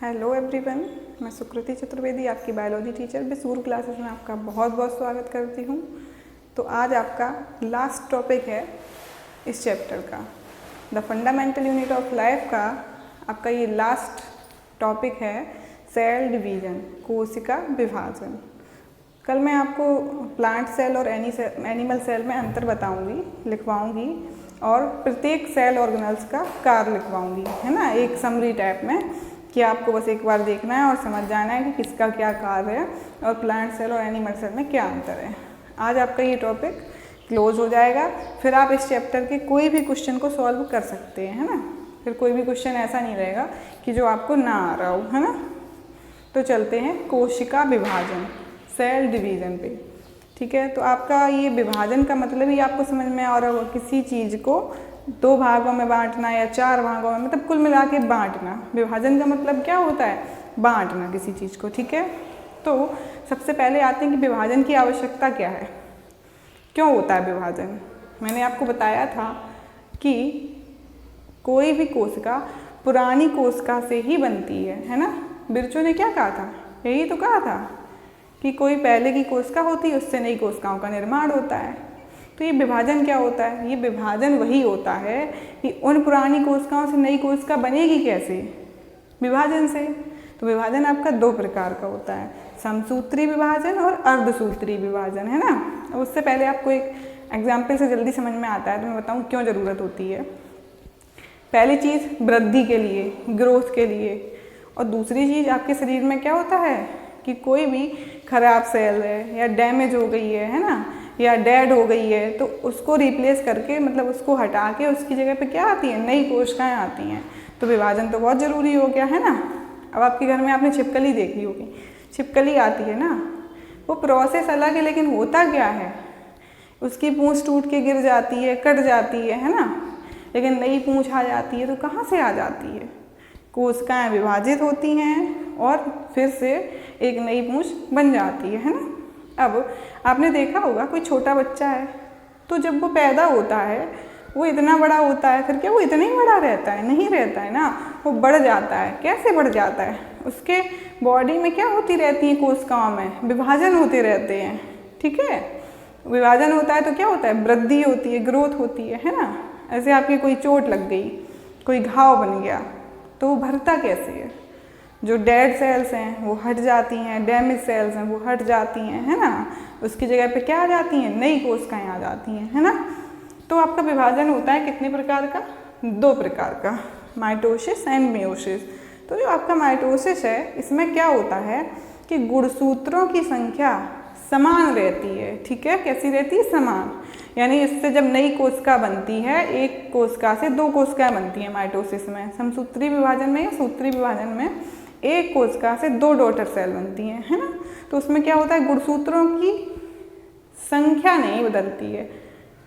Hello everyone, मैं सुकृति चतुर्वेदी आपकी biology teacher बिसूर classes में आपका बहुत बहुत स्वागत करती हूँ। तो आज आपका लास्ट टॉपिक है इस चैप्टर का, the fundamental unit of life का आपका ये लास्ट टॉपिक है सेल डिवीजन, कोशिका विभाजन। कल मैं आपको प्लांट सेल और एनिमल सेल में अंतर बताऊंगी, लिखवाऊंगी और प्रत्येक सेल ऑर्गेनल्स का कार्य लिखवाऊंगी, है ना, एक समरी टाइप में कि आपको बस एक बार देखना है और समझ जाना है कि किसका क्या कार्य है और प्लांट सेल और एनिमल सेल में क्या अंतर है। आज आपका ये टॉपिक क्लोज हो जाएगा, फिर आप इस चैप्टर के कोई भी क्वेश्चन को सॉल्व कर सकते हैं, है ना। फिर कोई भी क्वेश्चन ऐसा नहीं रहेगा कि जो आपको ना आ रहा हो, है ना। तो चलते हैं कोशिका विभाजन, सेल डिवीजन पे। ठीक है, तो आपका ये विभाजन का मतलब ही आपको समझ में आ रहा होगा, किसी चीज़ को दो भागों में बांटना या चार भागों में, मतलब कुल मिला के बांटना। विभाजन का मतलब क्या होता है? बांटना किसी चीज़ को। ठीक है, तो सबसे पहले आते हैं कि विभाजन की आवश्यकता क्या है, क्यों होता है विभाजन। मैंने आपको बताया था कि कोई भी कोशिका पुरानी कोशिका से ही बनती है ना। बिरचू ने क्या कहा था? यही तो कहा था कि कोई पहले की कोशिका होती है, उससे नई कोशिकाओं का निर्माण होता है। तो ये विभाजन क्या होता है? ये विभाजन वही होता है कि उन पुरानी कोशिकाओं से नई कोशिका बनेगी कैसे? विभाजन से। तो विभाजन आपका दो प्रकार का होता है, समसूत्री विभाजन और अर्धसूत्री विभाजन, है ना। अब उससे पहले आपको एक एग्जाम्पल से जल्दी समझ में आता है तो मैं बताऊँ क्यों ज़रूरत होती है। पहली चीज़ वृद्धि के लिए, ग्रोथ के लिए, और दूसरी चीज़ आपके शरीर में क्या होता है कि कोई भी खराब सेल है या डैमेज हो गई है ना, या डेड हो गई है, तो उसको रिप्लेस करके, मतलब उसको हटा के उसकी जगह पे क्या आती है? नई कोशिकाएं आती हैं। तो विभाजन तो बहुत ज़रूरी हो गया, है ना। अब आपके घर में आपने छिपकली देखी होगी, छिपकली आती है ना, वो प्रोसेस अलग है, लेकिन होता क्या है? उसकी पूँछ टूट के गिर जाती है, कट जाती है ना, लेकिन नई पूँछ आ जाती है। तो कहाँ से आ जाती है? कोशिकाएँ विभाजित होती हैं और फिर से एक नई पूँछ बन जाती है ना। अब आपने देखा होगा कोई छोटा बच्चा है, तो जब वो पैदा होता है वो इतना बड़ा होता है, फिर क्या वो इतना ही बड़ा रहता है? नहीं रहता है ना, वो बढ़ जाता है। कैसे बढ़ जाता है? उसके बॉडी में क्या होती रहती है? कोशिकाओं में विभाजन होते रहते हैं। ठीक है, विभाजन होता है तो क्या होता है? वृद्धि होती है, ग्रोथ होती है ना। ऐसे आपकी कोई चोट लग गई, कोई घाव बन गया, तो वो भरता कैसे है? जो डेड सेल्स हैं वो हट जाती हैं, डैमेज सेल्स हैं वो हट जाती हैं, है ना। उसकी जगह पे क्या आ जाती हैं? नई कोशिकाएं आ जाती हैं, है ना। तो आपका विभाजन होता है कितने प्रकार का? दो प्रकार का, माइटोसिस एंड मेयोसिस। तो जो आपका माइटोसिस है, इसमें क्या होता है कि गुणसूत्रों की संख्या समान रहती है। ठीक है, कैसी रहती है? समान। यानी इससे जब नई कोशिका बनती है, एक कोशिका से दो कोशिकाएं बनती हैं माइटोसिस में। समसूत्री विभाजन में या सूत्री विभाजन में एक कोशिका से दो डॉटर सेल बनती हैं, है ना। तो उसमें क्या होता है? गुणसूत्रों की संख्या नहीं बदलती है,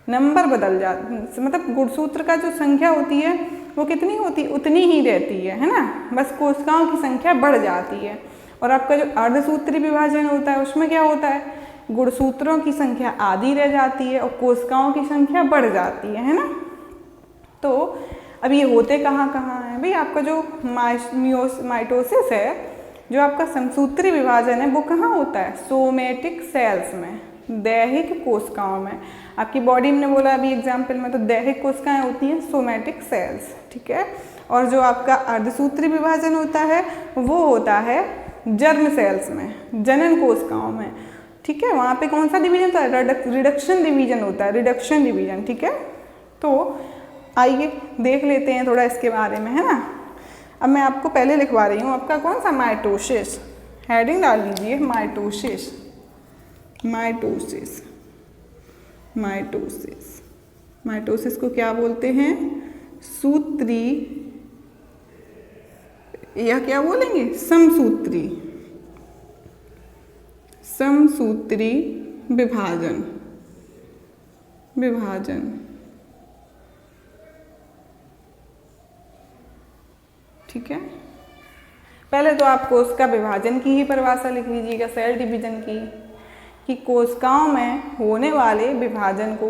नंबर बदल जाती, मतलब गुणसूत्र का जो संख्या होती है वो कितनी होती? उतनी ही रहती है ना। बस कोशिकाओं की संख्या बढ़ जाती है। और आपका जो अर्धसूत्री विभाजन होता है उसमें क्या होता है? गुणसूत्रों की संख्या आधी रह जाती है और कोशिकाओं की संख्या बढ़ जाती है ना। तो अब ये होते कहाँ कहाँ हैं भाई? आपका जो माइटोसिस है, जो आपका समसूत्री विभाजन है, वो कहाँ होता है? सोमेटिक सेल्स में, दैहिक कोशिकाओं में। आपकी बॉडी में बोला अभी एग्जाम्पल में, तो दैहिक कोशिकाएं होती हैं सोमेटिक सेल्स। ठीक है, और जो आपका अर्धसूत्री विभाजन होता है वो होता है जर्म सेल्स में, जनन कोशिकाओं में। ठीक है, वहाँ पे कौन सा डिवीजन होता है? रिडक्शन डिवीजन होता है, रिडक्शन डिवीजन। ठीक है, तो आइए देख लेते हैं थोड़ा इसके बारे में, है ना। अब मैं आपको पहले लिखवा रही हूँ आपका कौन सा? माइटोसिस। हेडिंग डाल लीजिए माइटोसिस, माइटोसिस, माइटोसिस। माइटोसिस को क्या बोलते हैं? सूत्री, या क्या बोलेंगे? समसूत्री, समसूत्री विभाजन, विभाजन। ठीक है, पहले तो आप कोशिका विभाजन की ही परिभाषा लिख लीजिएगा, सेल डिवीजन की, कि कोशिकाओं में होने वाले विभाजन को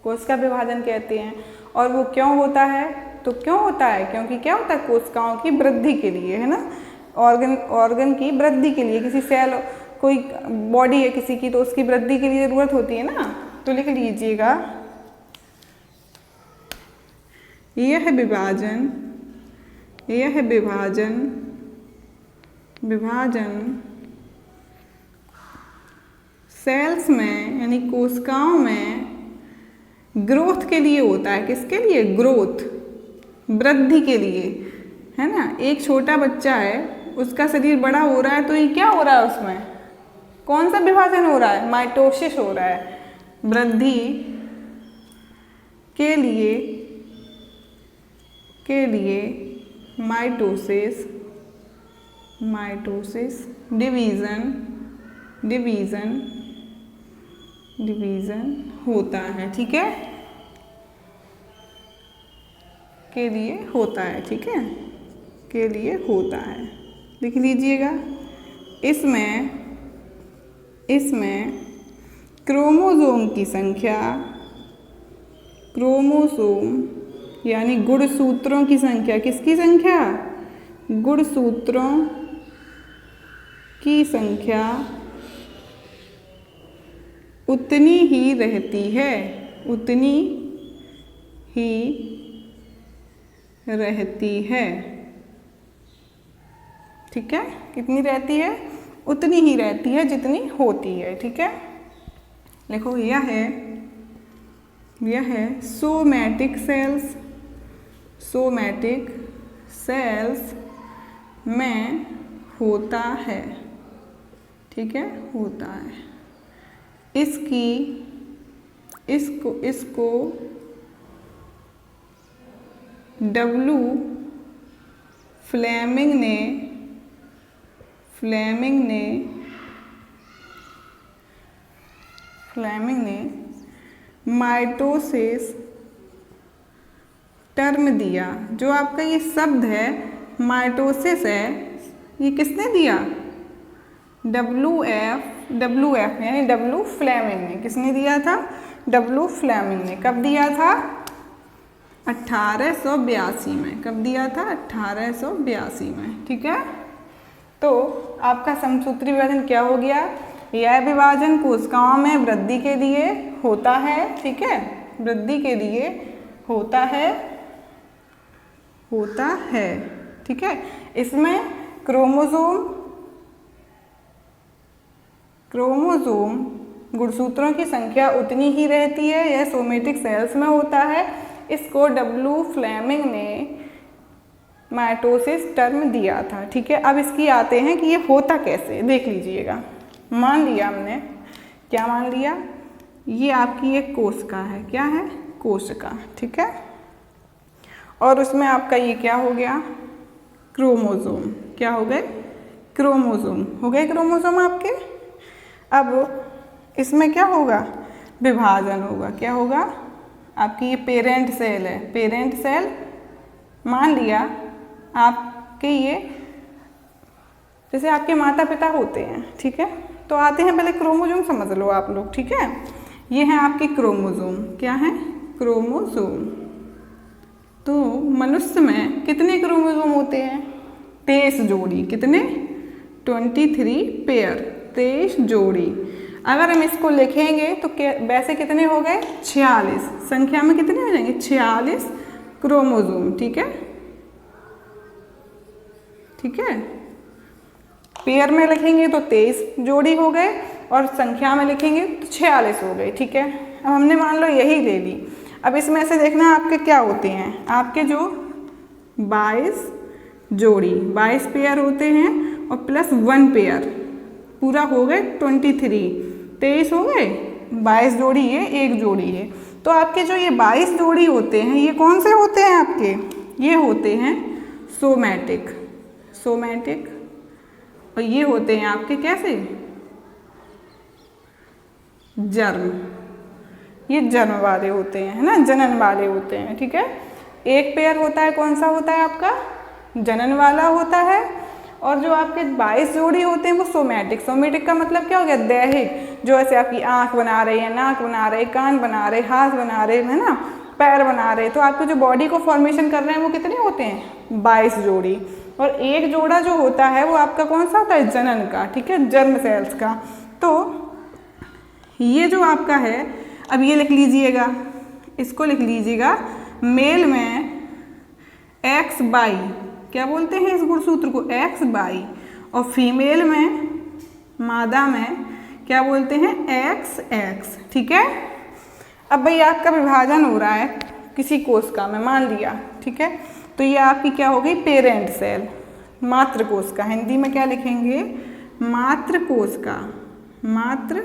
कोशिका विभाजन कहते हैं। और वो क्यों होता है? तो क्यों होता है? क्योंकि क्या होता है? कोशिकाओं की वृद्धि के लिए, है ना। ऑर्गन की वृद्धि के लिए, किसी सेल, कोई बॉडी है किसी की तो उसकी वृद्धि के लिए ज़रूरत होती है ना, तो लिख लीजिएगा यह विभाजन सेल्स में यानी कोशिकाओं में ग्रोथ के लिए होता है। किसके लिए? ग्रोथ, वृद्धि के लिए, है ना। एक छोटा बच्चा है, उसका शरीर बड़ा हो रहा है तो ये क्या हो रहा है, उसमें कौन सा विभाजन हो रहा है? माइटोसिस हो रहा है। वृद्धि के लिए माइटोसिस डिवीज़न होता है, ठीक है, के लिए होता है, ठीक है, के लिए होता है। लिख लीजिएगा। इसमें क्रोमोसोम की संख्या, क्रोमोसोम यानी गुणसूत्रों की संख्या, किसकी संख्या? गुणसूत्रों की संख्या उतनी ही रहती है, उतनी ही रहती है, ठीक है। कितनी रहती है? उतनी ही रहती है जितनी होती है, ठीक है। देखो यह है सोमैटिक सेल्स में होता है, ठीक है, होता है। इसको डब्ल्यू फ्लेमिंग ने माइटोसिस टर्म दिया। जो आपका ये शब्द है माइटोसिस है, ये किसने दिया? डब्ल्यू एफ यानी डब्ल्यू फ्लेमिंग ने। किसने दिया था? डब्ल्यू फ्लेमिंग ने। कब दिया था? 1882 में। कब दिया था? 1882 में, ठीक है। तो आपका समसूत्री विभाजन क्या हो गया? यह विभाजन कोशिकाओं में वृद्धि के लिए होता है, ठीक है, वृद्धि के लिए होता है, ठीक है। इसमें क्रोमोसोम गुणसूत्रों की संख्या उतनी ही रहती है, यह सोमेटिक सेल्स में होता है। इसको डब्ल्यू फ्लेमिंग ने माइटोसिस टर्म दिया था, ठीक है। अब इसकी आते हैं कि ये होता कैसे, देख लीजिएगा। मान लिया हमने, क्या मान लिया? ये आपकी एक कोशिका है, क्या है? कोशिका, ठीक है। और उसमें आपका ये क्या हो गया? क्रोमोसोम। क्या हो गए? क्रोमोसोम हो गए, क्रोमोसोम आपके। अब इसमें क्या होगा? विभाजन होगा। क्या होगा? आपकी ये पेरेंट सेल है, पेरेंट सेल मान लिया आपके, ये जैसे आपके माता पिता होते हैं, ठीक है। तो आते हैं, पहले क्रोमोसोम समझ लो आप लोग, ठीक है। ये हैं आपके क्रोमोसोम। क्या है? क्रोमोसोम। तो मनुष्य में कितने क्रोमोसोम होते हैं? 23 जोड़ी। कितने? 23 पेयर, 23 जोड़ी। अगर हम इसको लिखेंगे तो वैसे कितने हो गए? 46। संख्या में कितने हो जाएंगे? 46 क्रोमोसोम, ठीक है, ठीक है। पेयर में लिखेंगे तो 23 जोड़ी हो गए और संख्या में लिखेंगे तो 46 हो गए, ठीक है। अब हमने मान लो यही ले ली। अब इसमें से देखना आपके क्या होते हैं, आपके जो 22 जोड़ी, 22 पेयर होते हैं और प्लस 1 पेयर, पूरा हो गए 23। 23 हो गए, 22 जोड़ी है, 1 जोड़ी है। तो आपके जो ये 22 जोड़ी होते हैं, ये कौन से होते हैं आपके? ये होते हैं सोमैटिक, और ये होते हैं आपके कैसे? जर्म। ये जन्म वाले होते हैं, है ना, जनन वाले होते हैं, ठीक है। एक पेयर होता है, कौन सा होता है आपका? जनन वाला होता है। और जो आपके 22 जोड़ी होते हैं वो सोमैटिक। सोमैटिक का मतलब क्या हो गया? दैहिक। जो ऐसे आपकी आँख बना रहे हैं, नाक बना रहे, कान बना रहे, हाथ बना रहे, है ना, पैर बना रहे। तो आपके जो बॉडी को फॉर्मेशन कर रहे हैं वो कितने होते हैं? 22 जोड़ी। और एक जोड़ा जो होता है वो आपका कौन सा होता है, जनन का, ठीक है, जर्म सेल्स का। तो ये जो आपका है, अब ये लिख लीजिएगा, इसको लिख लीजिएगा, मेल में एक्स बाई, क्या बोलते हैं इस गुणसूत्र को, एक्स बाई, और फीमेल में, मादा में क्या बोलते हैं, एक्स एक्स, ठीक है। अब भाई आपका विभाजन हो रहा है किसी कोशिका में, मान लिया, ठीक है, तो ये आपकी क्या हो गई, पेरेंट सेल, मातृ कोशिका, हिंदी में क्या लिखेंगे, मातृ कोशिका, मातृ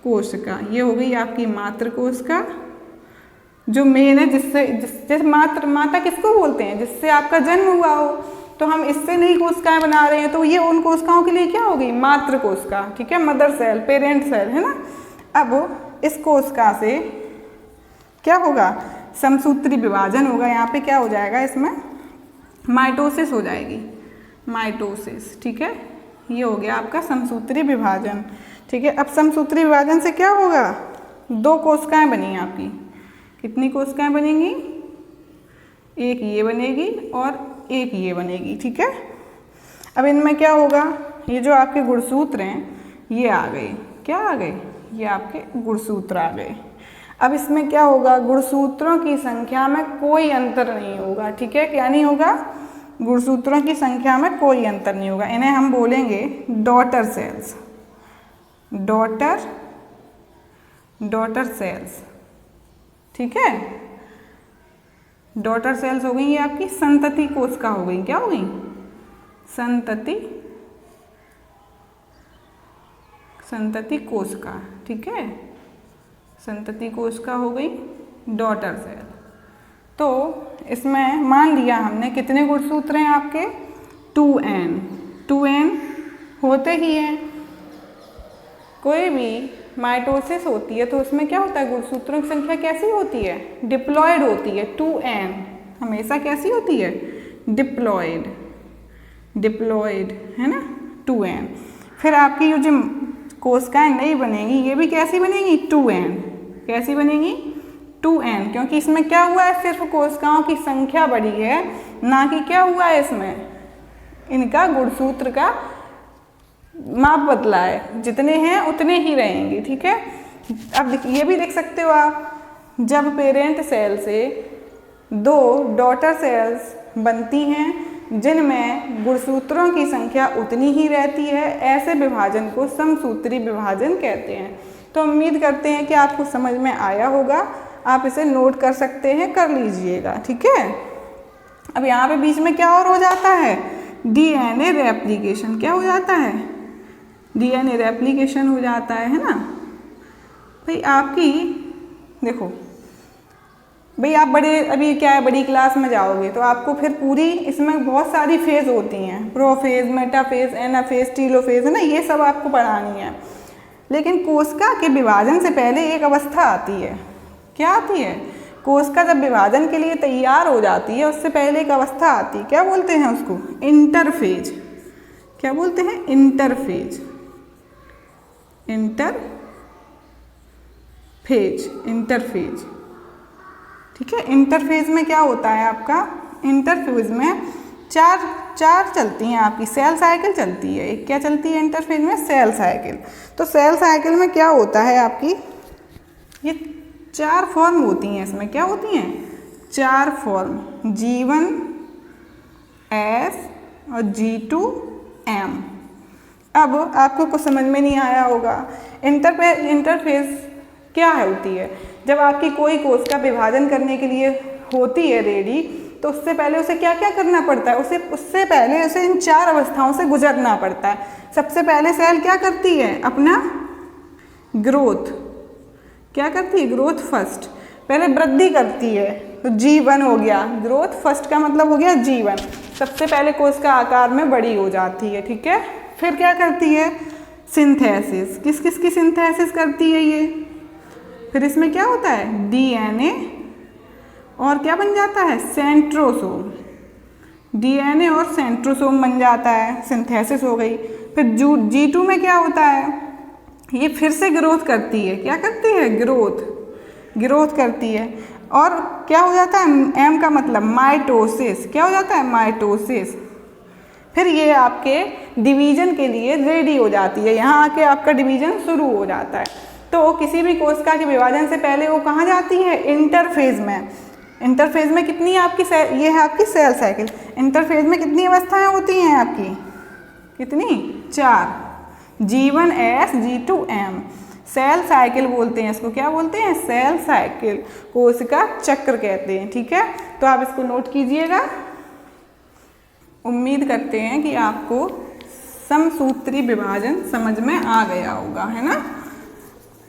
कोशिका, ये हो गई आपकी मातृ कोशिका, जो मेन है, जिससे माता किसको बोलते हैं, जिससे आपका जन्म हुआ हो, तो हम इससे नई कोशिकाएं बना रहे हैं, तो ये उन कोशिकाओं के लिए क्या हो गई, मातृ कोशिका, ठीक है, मदर सेल, पेरेंट सेल, है ना। अब इस कोशिका से क्या होगा, समसूत्री विभाजन होगा, यहाँ पे क्या हो जाएगा, इसमें माइटोसिस हो जाएगी, माइटोसिस, ठीक है, ये हो गया आपका समसूत्री विभाजन, ठीक है। अब समसूत्री विभाजन से क्या होगा, दो कोशिकाएं बनी आपकी, कितनी कोशिकाएं बनेंगी, एक ये बनेगी और एक ये बनेगी, ठीक है। अब इनमें क्या होगा, ये जो आपके गुणसूत्र हैं ये आ गए, क्या आ गए, ये आपके गुणसूत्र आ गए। अब इसमें क्या होगा, गुणसूत्रों की संख्या में कोई अंतर नहीं होगा, ठीक है, क्या नहीं होगा, गुणसूत्रों की संख्या में कोई अंतर नहीं होगा। इन्हें हम बोलेंगे डॉटर सेल्स, डॉटर सेल्स, ठीक है। डॉटर सेल्स हो गई ये आपकी संतति कोशिका हो गई, क्या हो गई, संतति कोशिका, ठीक है, संतति कोशिका हो गई डॉटर सेल। तो इसमें मान लिया हमने कितने गुणसूत्र हैं आपके, 2n होते ही हैं। कोई भी माइटोसिस होती है तो उसमें क्या होता है, गुणसूत्रों की संख्या कैसी होती है, डिप्लॉयड होती है, 2n हमेशा कैसी होती है, डिप्लॉयड, है ना, 2n। फिर आपकी ये जो कोशिकाएं नई बनेगी ये भी कैसी बनेगी, 2n, कैसी बनेगी, 2n, क्योंकि इसमें क्या हुआ है, सिर्फ कोशिकाओं की संख्या बढ़ी है, ना कि क्या हुआ है, इसमें इनका गुणसूत्र का माप बदला है, जितने हैं उतने ही रहेंगे, ठीक है। अब ये भी देख सकते हो आप, जब पेरेंट सेल से दो डॉटर सेल्स बनती हैं जिनमें गुणसूत्रों की संख्या उतनी ही रहती है, ऐसे विभाजन को समसूत्री विभाजन कहते हैं। तो उम्मीद करते हैं कि आपको समझ में आया होगा, आप इसे नोट कर सकते हैं, कर लीजिएगा, ठीक है। अब यहाँ पे बीच में क्या और हो जाता है, डीएनए रेप्लिकेशन, क्या हो जाता है, डीएनए रेप्लिकेशन हो जाता है ना। भाई आपकी देखो, भाई आप अभी क्या है, बड़ी क्लास में जाओगे तो आपको फिर पूरी इसमें बहुत सारी फेज होती हैं, प्रोफेज, मेटाफेज, एनाफेज, टीलोफेज, है ना, ये सब आपको पढ़ानी है। लेकिन कोशिका के विभाजन से पहले एक अवस्था आती है, क्या आती है, कोशिका जब विभाजन के लिए तैयार हो जाती है उससे पहले एक अवस्था आती है, क्या बोलते हैं उसको, इंटरफेज, क्या बोलते हैं, इंटरफेज, इंटरफेज, ठीक है। इंटरफेज में क्या होता है आपका, इंटरफेज में चार चलती हैं आपकी सेल साइकिल चलती है, एक क्या चलती है इंटरफेज में, सेल साइकिल। तो सेल साइकिल में क्या होता है आपकी, ये 4 फॉर्म होती हैं, इसमें क्या होती हैं, 4 फॉर्म, G1 S और G2M। अब आपको कुछ समझ में नहीं आया होगा, इंटरफेज क्या होती है, जब आपकी कोई कोशिका विभाजन करने के लिए होती है रेडी, तो उससे पहले उसे क्या क्या करना पड़ता है, उससे पहले उसे इन 4 अवस्थाओं से गुजरना पड़ता है। सबसे पहले सेल क्या करती है, अपना ग्रोथ, क्या करती है, ग्रोथ फर्स्ट, पहले वृद्धि करती है, तो G1 हो गया, ग्रोथ फर्स्ट का मतलब हो गया G1, सबसे पहले कोशिका आकार में बड़ी हो जाती है, ठीक है। फिर क्या करती है, सिंथेसिस, किस की सिंथेसिस करती है ये, फिर इसमें क्या होता है, डीएनए और क्या बन जाता है, सेंट्रोसोम, डीएनए और सेंट्रोसोम बन जाता है, सिंथेसिस हो गई। फिर G2 में क्या होता है, ये फिर से ग्रोथ करती है, क्या करती है, ग्रोथ करती है, और क्या हो जाता है, M का मतलब माइटोसिस, क्या हो जाता है, माइटोसिस, फिर ये आपके डिवीजन के लिए रेडी हो जाती है, यहाँ आके आपका डिवीजन शुरू हो जाता है। तो किसी भी कोशिका के विभाजन से पहले वो कहाँ जाती है? इंटरफेज में। इंटरफेज में कितनी आपकी ये है आपकी सेल साइकिल। इंटरफेज में कितनी अवस्थाएं होती हैं आपकी? कितनी? 4, G1 S G2 M। Cell cycle बोलते हैं इसको। क्या बोलते हैं? सेल साइकिल, कोशिका चक्र कहते हैं। ठीक है, तो आप इसको नोट कीजिएगा। उम्मीद करते हैं कि आपको समसूत्री विभाजन समझ में आ गया होगा, है ना।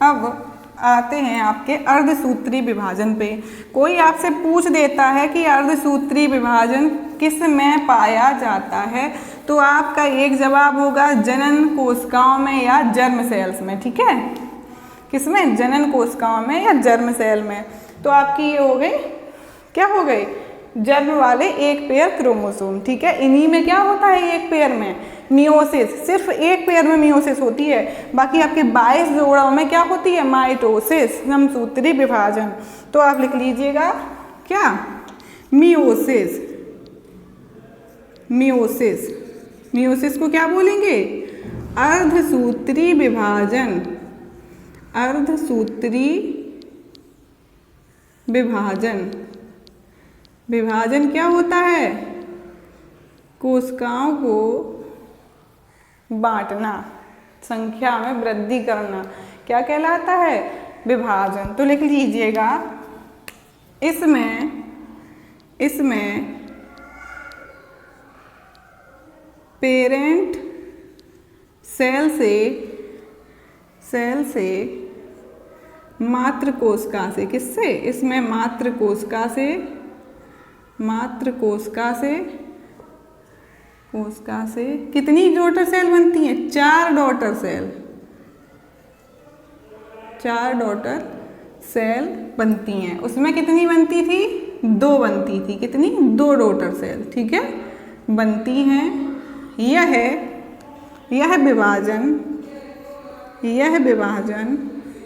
अब आते हैं आपके अर्धसूत्री विभाजन पे। कोई आपसे पूछ देता है कि अर्धसूत्री विभाजन किस में पाया जाता है, तो आपका एक जवाब होगा जनन कोशिकाओं में या जर्म सेल्स में। ठीक है, किसमें? जनन कोशिकाओं में या जर्म सेल में। तो आपकी ये हो गई, क्या हो गई? जर्म वाले एक पेयर क्रोमोसोम। ठीक है, इन्हीं में क्या होता है? एक पेयर में मियोसिस, सिर्फ एक पेयर में मियोसिस होती है, बाकी आपके 22 जोड़ों में क्या होती है? माइटोसिस, समसूत्री विभाजन। तो आप लिख लीजिएगा क्या? मियोसिस। मियोसिस, मियोसिस को क्या बोलेंगे? अर्धसूत्री विभाजन। अर्धसूत्री विभाजन। विभाजन क्या होता है? कोशिकाओं को बांटना, संख्या में वृद्धि करना, क्या कहलाता है? विभाजन। तो लिख लीजिएगा इसमें पेरेंट सेल से मातृ कोशिका से, किससे? इसमें मातृ कोशिका से कितनी डॉटर सेल बनती हैं? 4 डॉटर सेल। 4 डॉटर सेल बनती हैं। उसमें कितनी बनती थी? 2 बनती थी। कितनी? 2 डॉटर सेल। ठीक है, बनती हैं। यह विभाजन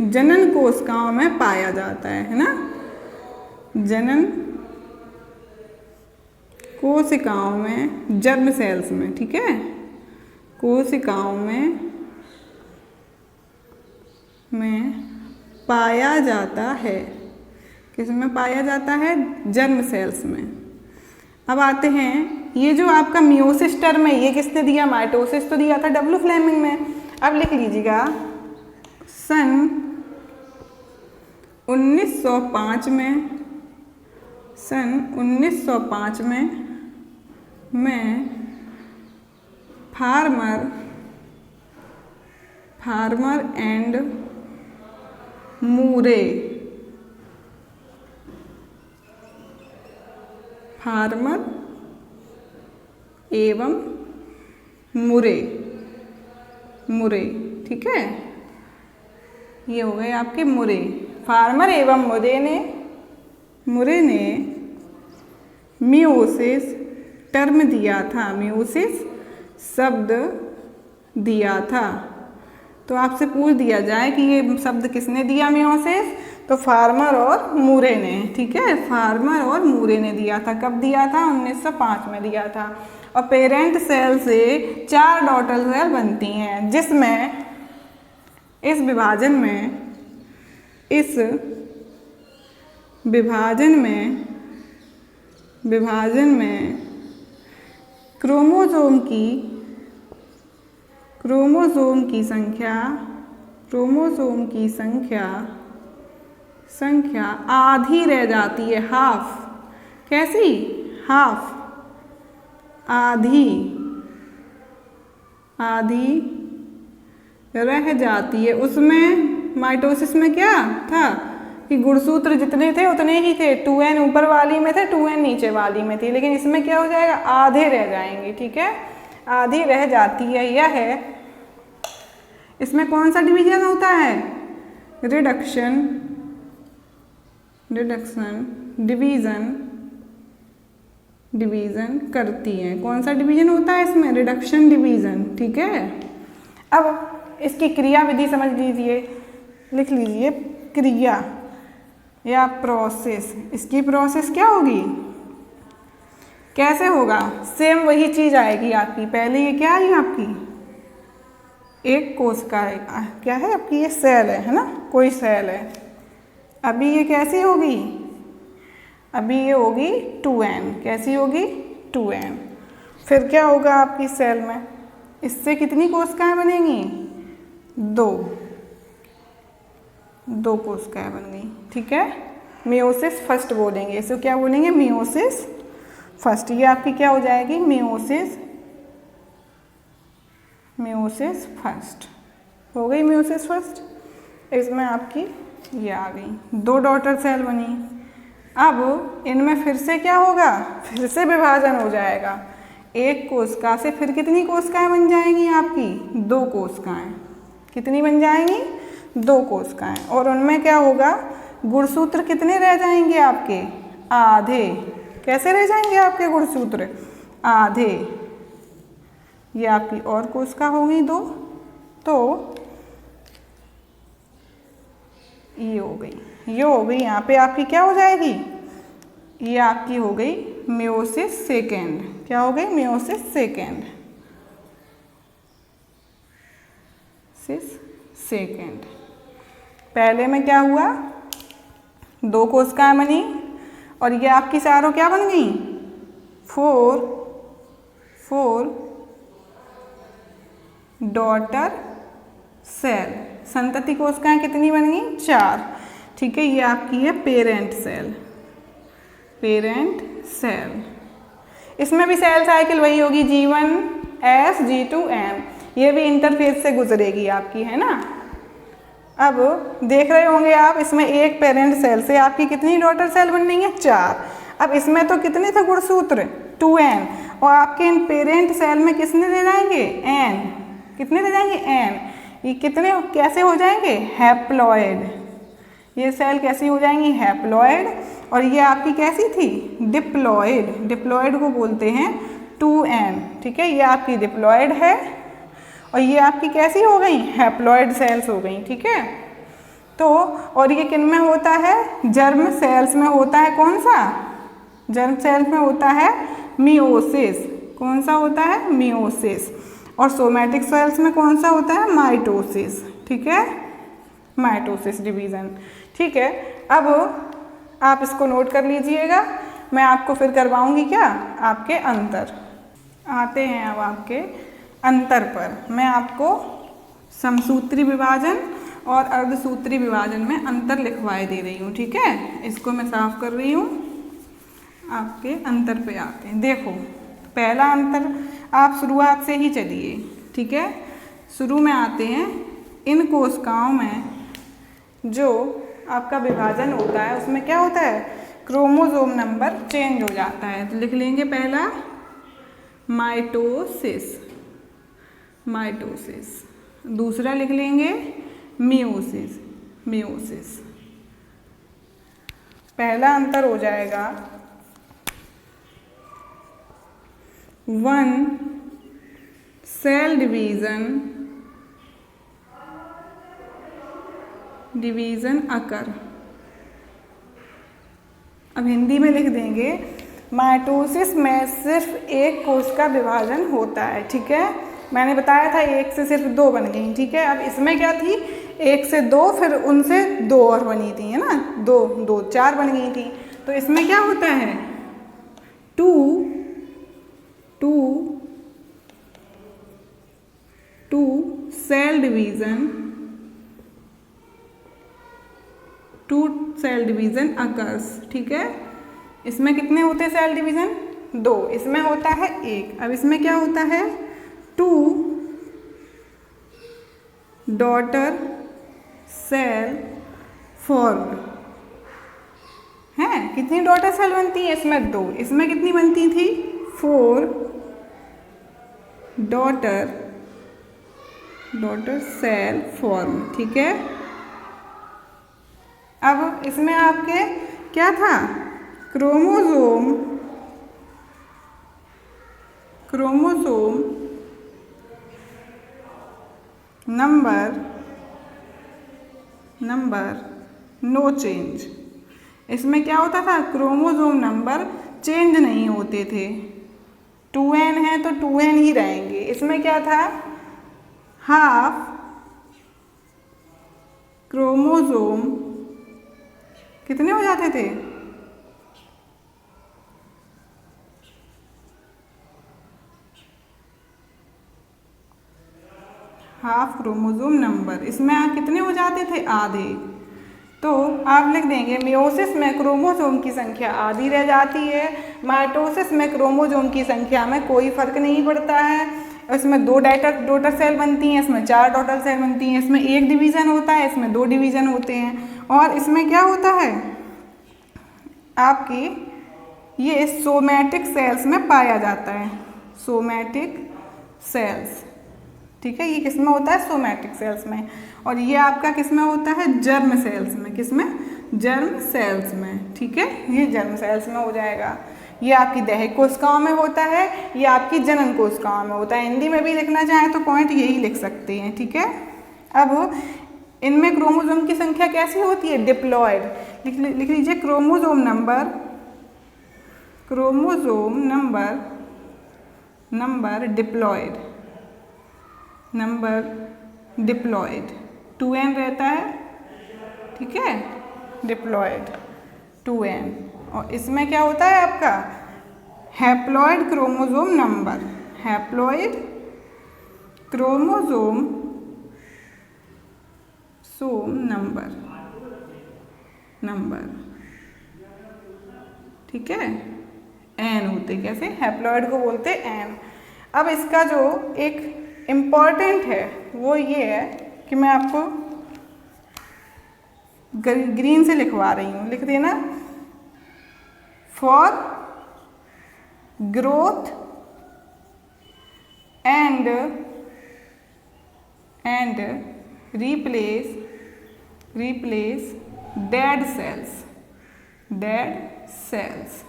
जनन कोशिकाओं में पाया जाता है ना। जनन कोशिकाओं में, जर्म सेल्स में। ठीक है, कोशिकाओं में पाया जाता है। किसमें पाया जाता है? जर्म सेल्स में। अब आते हैं, ये जो आपका मियोसिस टर्म है, ये किसने दिया? माइटोसिस तो दिया था डब्ल्यू फ्लेमिंग में। अब लिख लीजिएगा सन 1905 में फार्मर एंड मूरे, फार्मर एवं मुरे। ठीक है, ये हो गए आपके मुरे। फार्मर एवं मुरे ने मियोसिस टर्म दिया था, मियोसिस शब्द दिया था। तो आपसे पूछ दिया जाए कि ये शब्द किसने दिया मियोसिस, तो फार्मर और मूरे ने। ठीक है, फार्मर और मूरे ने दिया था। कब दिया था? 1905 में दिया था। और पेरेंट सेल से 4 डॉटर सेल बनती हैं, जिसमें इस विभाजन में क्रोमोसोम की संख्या आधी रह जाती है। हाफ। कैसी? हाफ, आधी रह जाती है। उसमें माइटोसिस में क्या था कि गुणसूत्र जितने थे उतने ही थे, 2n ऊपर वाली में थे, 2n नीचे वाली में थी। लेकिन इसमें क्या हो जाएगा? आधे रह जाएंगे। ठीक है, आधी रह जाती है। यह है, इसमें कौन सा डिवीजन होता है? डिवीजन करती हैं। कौन सा डिवीजन होता है इसमें? Reduction division. ठीक है, अब इसकी क्रिया विधि समझ लीजिए। लिख लीजिए क्रिया या प्रोसेस। इसकी प्रोसेस क्या होगी? कैसे होगा? सेम वही चीज़ आएगी आपकी। पहले ये क्या आई आपकी? एक कोशिका है, क्या है आपकी? ये सेल है ना, कोई सेल है। अभी ये कैसी होगी? अभी ये होगी 2n। कैसी होगी? 2n। फिर क्या होगा आपकी सेल में? इससे कितनी कोशिकाएं बनेंगी? दो कोशिकाएं बन गई, ठीक है। मियोसिस फर्स्ट बोलेंगे, इसे क्या बोलेंगे? Meiosis first. ये आपकी क्या हो जाएगी? मियोसिस फर्स्ट हो गई। Meiosis first. इसमें आपकी ये आ गई, 2 डॉटर सेल बनी। अब इनमें फिर से क्या होगा? फिर से विभाजन हो जाएगा। एक कोशिका से फिर कितनी कोशिकाएं बन जाएंगी आपकी? 2 कोशिकाएं। कितनी बन जाएंगी? 2 कोशिकाएं। और उनमें क्या होगा? गुणसूत्र कितने रह जाएंगे आपके? आधे। कैसे रह जाएंगे आपके गुणसूत्र? आधे। ये आपकी और कोशिका होगी 2, तो ये हो गई, ये हो गई। यहाँ पे आपकी क्या हो जाएगी? ये आपकी हो गई मियोसिस सेकेंड। क्या हो गई? Meiosis second. सेकेंड। पहले में क्या हुआ? 2 कोशिकाएं बनी और ये आपकी चारों क्या बन गई? 4 डॉटर सेल। संतति कोशिकाएं कितनी बन गई? 4, ठीक है। ये आपकी है पेरेंट सेल। इसमें भी सेल साइकिल वही होगी, G1 S G2 M। ये भी इंटरफेज से गुजरेगी आपकी, है ना। अब देख रहे होंगे आप, इसमें एक पेरेंट सेल से आपकी कितनी डॉटर सेल बन रही है? 4। अब इसमें तो कितने थे गुणसूत्र? 2n। और आपके इन पेरेंट सेल में कितने रह जाएंगे? n। कितने रह जाएंगे? n। ये कितने कैसे हो जाएंगे? हैप्लॉइड। ये सेल कैसी हो जाएंगी? हैप्लॉइड। और ये आपकी कैसी थी? डिप्लॉइड। डिप्लॉइड को बोलते हैं 2n, ठीक है। ये आपकी डिप्लॉइड है और ये आपकी कैसी हो गई? हैप्लॉइड सेल्स हो गई, ठीक है। तो और ये किन में होता है? जर्म सेल्स में होता है। कौन सा? जर्म सेल्स में होता है मियोसिस। कौन सा होता है? मियोसिस। और सोमैटिक सेल्स में कौन सा होता है? माइटोसिस, ठीक है। माइटोसिस डिवीज़न, ठीक है। अब आप इसको नोट कर लीजिएगा, मैं आपको फिर करवाऊंगी क्या? आपके अंतर। आते हैं अब आपके अंतर पर। मैं आपको समसूत्री विभाजन और अर्धसूत्री विभाजन में अंतर लिखवाए दे रही हूँ, ठीक है। इसको मैं साफ कर रही हूँ। आपके अंतर पे आते हैं। देखो, पहला अंतर आप शुरुआत से ही चलिए, ठीक है। शुरू में आते हैं, इन कोशिकाओं में जो आपका विभाजन होता है उसमें क्या होता है? क्रोमोसोम नंबर चेंज हो जाता है। तो लिख लेंगे पहला माइटोसिस। दूसरा लिख लेंगे मियोसिस। पहला अंतर हो जाएगा 1 सेल डिवीज़न अकर। अब हिंदी में लिख देंगे, माइटोसिस में सिर्फ एक कोश का विभाजन होता है, ठीक है। मैंने बताया था 1 से सिर्फ 2 बन गई, ठीक है। अब इसमें क्या थी? 1 से 2, फिर उनसे 2 और बनी थी, है ना। 2 4 बन गई थी। तो इसमें क्या होता है? 2 सेल डिवीज़न अकर्स, ठीक है। इसमें कितने होते हैं सेल डिवीज़न? 2। इसमें होता है 1। अब इसमें क्या होता है? 2 डॉटर सेल फॉर्म है। कितनी डॉटर सेल बनती है? इसमें 2। इसमें कितनी बनती थी? 4 डॉटर सेल फॉर्म, ठीक है। अब इसमें आपके क्या था? Chromosome number no change. इसमें क्या होता था? क्रोमोसोम नंबर चेंज नहीं होते थे। 2n है तो 2n ही रहेंगे। इसमें क्या था, हाफ क्रोमोसोम कितने हो जाते थे, हाफ क्रोमोसोम नंबर, इसमें कितने हो जाते थे, आधे। तो आप लिख देंगे मियोसिस में क्रोमोसोम की संख्या आधी रह जाती है, माइटोसिस में क्रोमोसोम की संख्या में कोई फर्क नहीं पड़ता है। इसमें 2 डॉटर सेल बनती हैं, इसमें 4 डॉटर सेल बनती हैं, इसमें 1 डिवीज़न होता है, इसमें 2 डिवीज़न होते हैं। और इसमें क्या होता है आपकी, ये सोमैटिक सेल्स में पाया जाता है, सोमैटिक सेल्स, ठीक है। ये किस में होता है, सोमैटिक सेल्स में। और ये आपका किस में होता है, जर्म सेल्स में। किस में, जर्म सेल्स में, ठीक है। ये जर्म सेल्स में हो जाएगा। ये आपकी दैहिक कोशिकाओं में होता है, ये आपकी जनन कोशिकाओं में होता है। हिंदी में भी लिखना चाहें तो पॉइंट यही लिख सकते हैं, ठीक है। अब इनमें क्रोमोसोम की संख्या कैसी होती है, डिप्लॉयड। लिख लीजिए chromosome number, chromosome number, number diploid, number diploid 2n रहता है, ठीक है, डिप्लॉयड 2n। और इसमें क्या होता है आपका, haploid chromosome number, haploid chromosome number, ठीक है, n होते, कैसे, हैप्लॉयड को बोलते n। अब इसका जो एक इम्पॉर्टेंट है वो ये है कि मैं आपको ग्रीन से लिखवा रही हूँ, लिख देना, for growth and replace dead cells।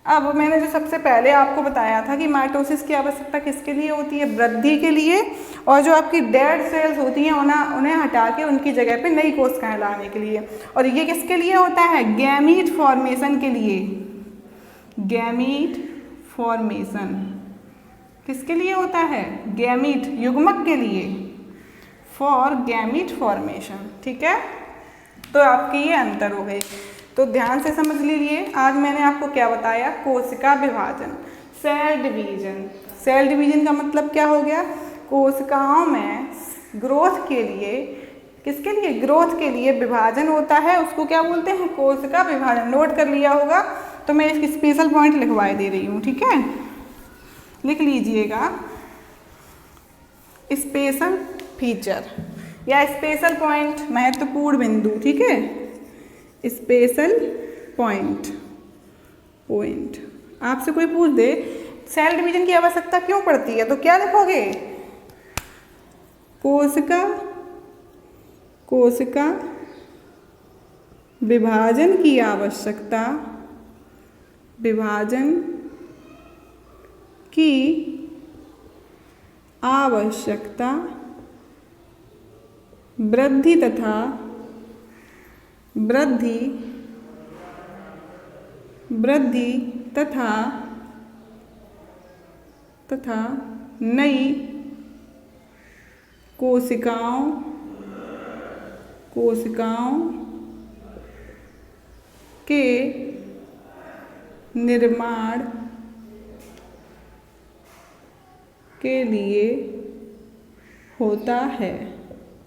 अब मैंने जो सबसे पहले आपको बताया था कि माइटोसिस की आवश्यकता किसके लिए होती है, वृद्धि के लिए, और जो आपकी डेड सेल्स होती हैं उन्हें हटा के उनकी जगह पे नई कोशिकाएं लाने के लिए। और ये किसके लिए होता है, गैमीट फॉर्मेशन के लिए। गैमीट फॉर्मेशन किसके लिए होता है, गैमीट युग्मक के लिए, फॉर गैमीट फॉर्मेशन, ठीक है। तो आपके ये अंतर हो गए, तो ध्यान से समझ लीजिए। आज मैंने आपको क्या बताया, कोशिका विभाजन, सेल डिवीजन। सेल डिवीजन का मतलब क्या हो गया, कोशिकाओं में ग्रोथ के लिए, किसके लिए, ग्रोथ के लिए विभाजन होता है, उसको क्या बोलते हैं, कोशिका विभाजन। नोट कर लिया होगा तो मैं इसकी स्पेशल पॉइंट लिखवा दे रही हूँ, ठीक है। लिख लीजिएगा स्पेशल फीचर या स्पेशल पॉइंट, महत्वपूर्ण बिंदु, ठीक है, स्पेशल पॉइंट। आपसे कोई पूछ दे सेल डिवीजन की आवश्यकता क्यों पड़ती है, तो क्या लिखोगे, कोशिका विभाजन की आवश्यकता, विभाजन की आवश्यकता वृद्धि तथा नई कोशिकाओं के निर्माण के लिए होता है,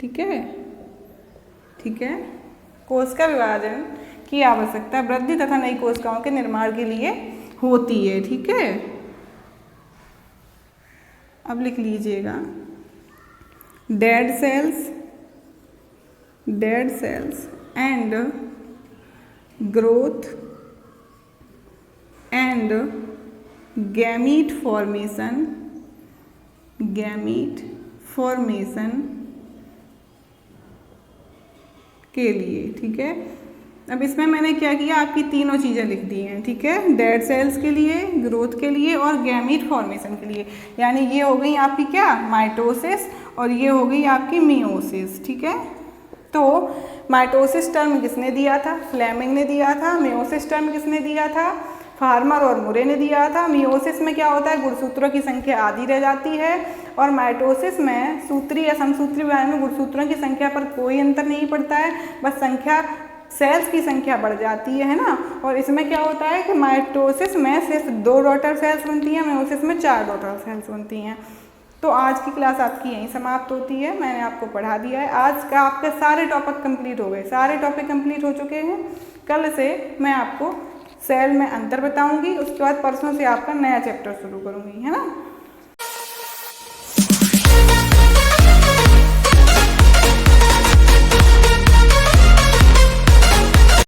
ठीक है, ठीक है। कोशिका विभाजन की आवश्यकता वृद्धि तथा नई कोशिकाओं के निर्माण के लिए होती है, ठीक है। अब लिख लीजिएगा dead cells and growth and gamete formation के लिए, ठीक है। अब इसमें मैंने क्या किया, आपकी तीनों चीज़ें लिख दी हैं, ठीक है, डेड सेल्स के लिए, ग्रोथ के लिए और गैमीट फॉर्मेशन के लिए। यानी ये हो गई आपकी क्या, माइटोसिस, और ये हो गई आपकी मियोसिस, ठीक है। तो माइटोसिस टर्म किसने दिया था, फ्लेमिंग ने दिया था। मियोसिस टर्म किसने दिया था, फार्मर और मुरे ने दिया था। मियोसिस में क्या होता है, गुणसूत्रों की संख्या आधी रह जाती है, और माइटोसिस में सूत्री या समसूत्री विभाजन में गुणसूत्रों की संख्या पर कोई अंतर नहीं पड़ता है, बस संख्या सेल्स की संख्या बढ़ जाती है ना। और इसमें क्या होता है कि माइटोसिस में सिर्फ 2 डॉटर सेल्स बनती हैं, मियोसिस में 4 डॉटर सेल्स बनती हैं। तो आज की क्लास आपकी यहीं समाप्त होती है, मैंने आपको पढ़ा दिया है। आज का आपके सारे टॉपिक कंप्लीट हो गए, सारे टॉपिक कंप्लीट हो चुके हैं। कल से मैं आपको सेल में अंतर बताऊंगी, उसके बाद परसों से आपका नया चैप्टर शुरू करूंगी, है ना।